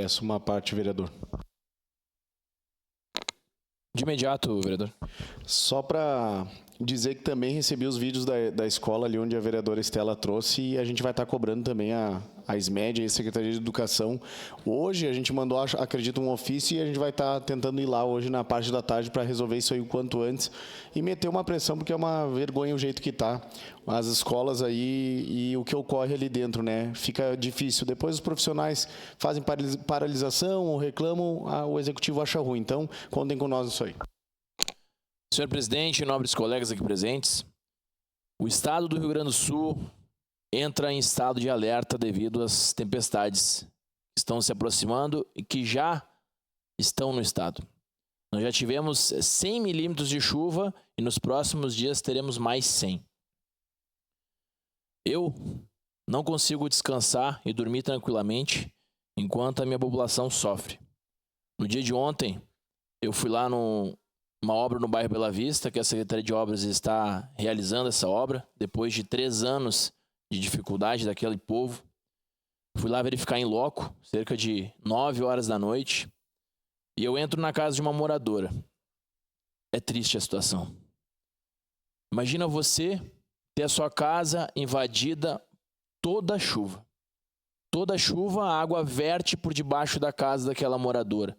Peço uma parte, vereador. De imediato, vereador. Só para dizer que também recebi os vídeos da escola ali onde a vereadora Estela trouxe e a gente vai estar cobrando também a SMED, a Secretaria de Educação. Hoje a gente mandou, acredito, um ofício e a gente vai estar tentando ir lá hoje na parte da tarde para resolver isso aí o quanto antes e meter uma pressão, porque é uma vergonha o jeito que está. As escolas aí e o que ocorre ali dentro, né? Fica difícil. Depois os profissionais fazem paralisação ou reclamam, o executivo acha ruim. Então, contem com nós isso aí. Senhor presidente e nobres colegas aqui presentes, o estado do Rio Grande do Sul entra em estado de alerta devido às tempestades que estão se aproximando e que já estão no estado. Nós já tivemos 100 milímetros de chuva e nos próximos dias teremos mais 100. Eu não consigo descansar e dormir tranquilamente enquanto a minha população sofre. No dia de ontem, eu fui lá uma obra no bairro Bela Vista, que a Secretaria de Obras está realizando essa obra, depois de 3 anos de dificuldade daquele povo. Fui lá verificar em loco, cerca de 9 horas da noite, e eu entro na casa de uma moradora. É triste a situação. Imagina você ter a sua casa invadida toda chuva. Toda chuva, a água verte por debaixo da casa daquela moradora.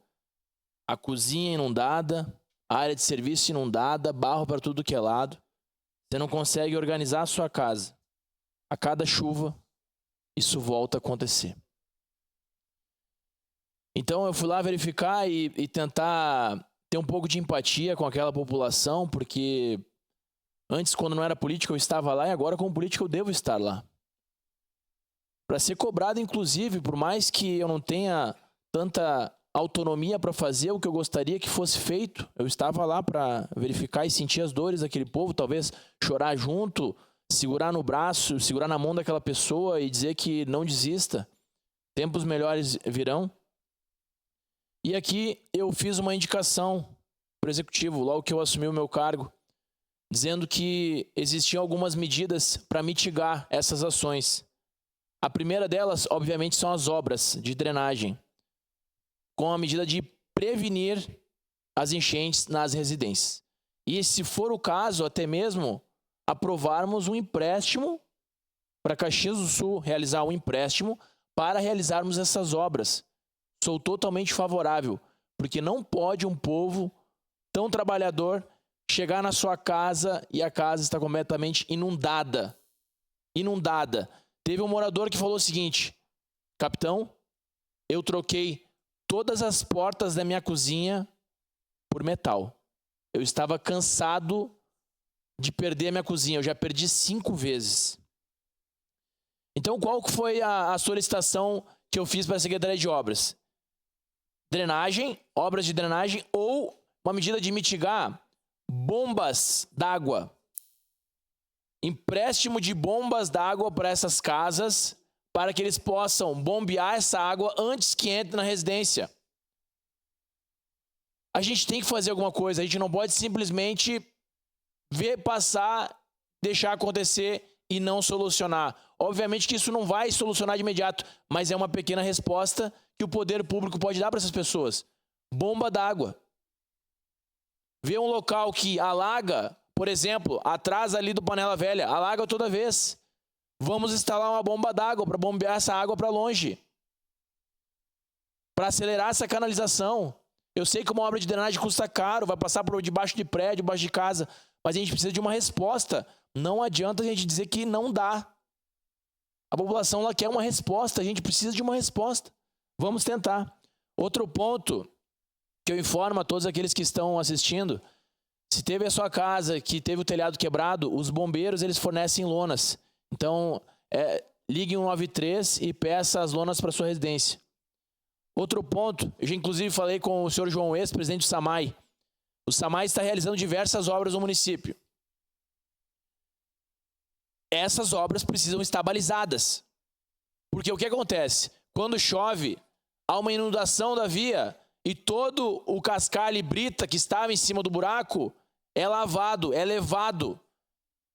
A cozinha inundada, a área de serviço inundada, barro para tudo que é lado. Você não consegue organizar a sua casa. A cada chuva, isso volta a acontecer. Então eu fui lá verificar e tentar ter um pouco de empatia com aquela população, porque antes, quando não era político, eu estava lá, e agora, como político, eu devo estar lá. Para ser cobrado, inclusive, por mais que eu não tenha tanta autonomia para fazer o que eu gostaria que fosse feito, eu estava lá para verificar e sentir as dores daquele povo, talvez chorar junto, segurar no braço, segurar na mão daquela pessoa e dizer que não desista, tempos melhores virão. E aqui eu fiz uma indicação para o executivo, logo que eu assumi o meu cargo, dizendo que existiam algumas medidas para mitigar essas ações. A primeira delas, obviamente, são as obras de drenagem, com a medida de prevenir as enchentes nas residências. E, se for o caso, até mesmo aprovarmos um empréstimo para Caxias do Sul, realizar um empréstimo para realizarmos essas obras. Sou totalmente favorável, porque não pode um povo tão trabalhador chegar na sua casa e a casa está completamente inundada. Inundada. Teve um morador que falou o seguinte: capitão, eu troquei todas as portas da minha cozinha por metal. Eu estava cansado de perder a minha cozinha. Eu já perdi 5 vezes. Então, qual foi a solicitação que eu fiz para a Secretaria de Obras? Drenagem, obras de drenagem ou uma medida de mitigar bombas d'água. Empréstimo de bombas d'água para essas casas, para que eles possam bombear essa água antes que entre na residência. A gente tem que fazer alguma coisa, a gente não pode simplesmente ver passar, deixar acontecer e não solucionar. Obviamente que isso não vai solucionar de imediato, mas é uma pequena resposta que o poder público pode dar para essas pessoas. Bomba d'água. Ver um local que alaga, por exemplo, atrás ali do Panela Velha, alaga toda vez. Vamos instalar uma bomba d'água para bombear essa água para longe. Para acelerar essa canalização. Eu sei que uma obra de drenagem custa caro, vai passar por debaixo de prédio, debaixo de casa, mas a gente precisa de uma resposta. Não adianta a gente dizer que não dá. A população lá quer uma resposta, a gente precisa de uma resposta. Vamos tentar. Outro ponto que eu informo a todos aqueles que estão assistindo: se teve a sua casa que teve o telhado quebrado, os bombeiros eles fornecem lonas. Então, ligue 193 e peça as lonas para sua residência. Outro ponto, eu já inclusive falei com o senhor João Ex, presidente do SAMAI. O SAMAI está realizando diversas obras no município. Essas obras precisam estar balizadas. Porque o que acontece? Quando chove, há uma inundação da via e todo o cascalho e brita que estava em cima do buraco é lavado, é levado.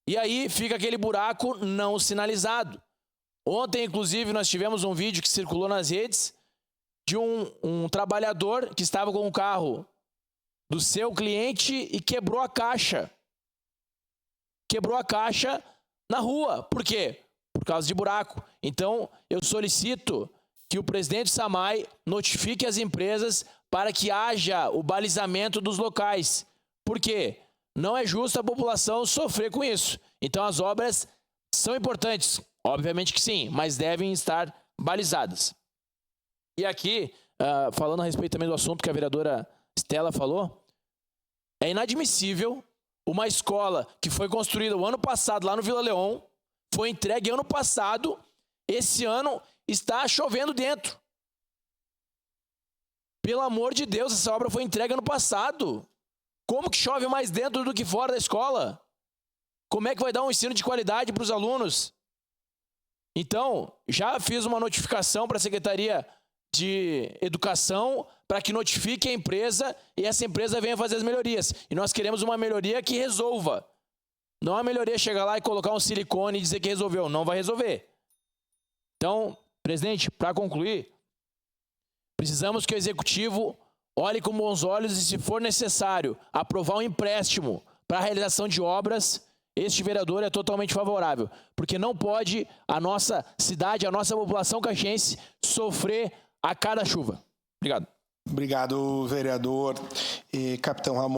E aí fica aquele buraco não sinalizado. Ontem, inclusive, nós tivemos um vídeo que circulou nas redes de um trabalhador que estava com o carro do seu cliente e quebrou a caixa. Quebrou a caixa na rua. Por quê? Por causa de buraco. Então, eu solicito que o presidente Samay notifique as empresas para que haja o balizamento dos locais. Por quê? Não é justo a população sofrer com isso. Então, as obras são importantes. Obviamente que sim, mas devem estar balizadas. E aqui, falando a respeito também do assunto que a vereadora Stella falou, é inadmissível uma escola que foi construída o ano passado lá no Vila Leon, foi entregue ano passado, esse ano está chovendo dentro. Pelo amor de Deus, essa obra foi entregue ano passado. Como que chove mais dentro do que fora da escola? Como é que vai dar um ensino de qualidade para os alunos? Então, já fiz uma notificação para a Secretaria de Educação para que notifique a empresa e essa empresa venha fazer as melhorias. E nós queremos uma melhoria que resolva. Não a melhoria chegar lá e colocar um silicone e dizer que resolveu. Não vai resolver. Então, presidente, para concluir, precisamos que o Executivo olhe com bons olhos e, se for necessário, aprovar um empréstimo para a realização de obras. Este vereador é totalmente favorável, porque não pode a nossa cidade, a nossa população caxiense sofrer a cada chuva. Obrigado. Obrigado, vereador e capitão Ramon.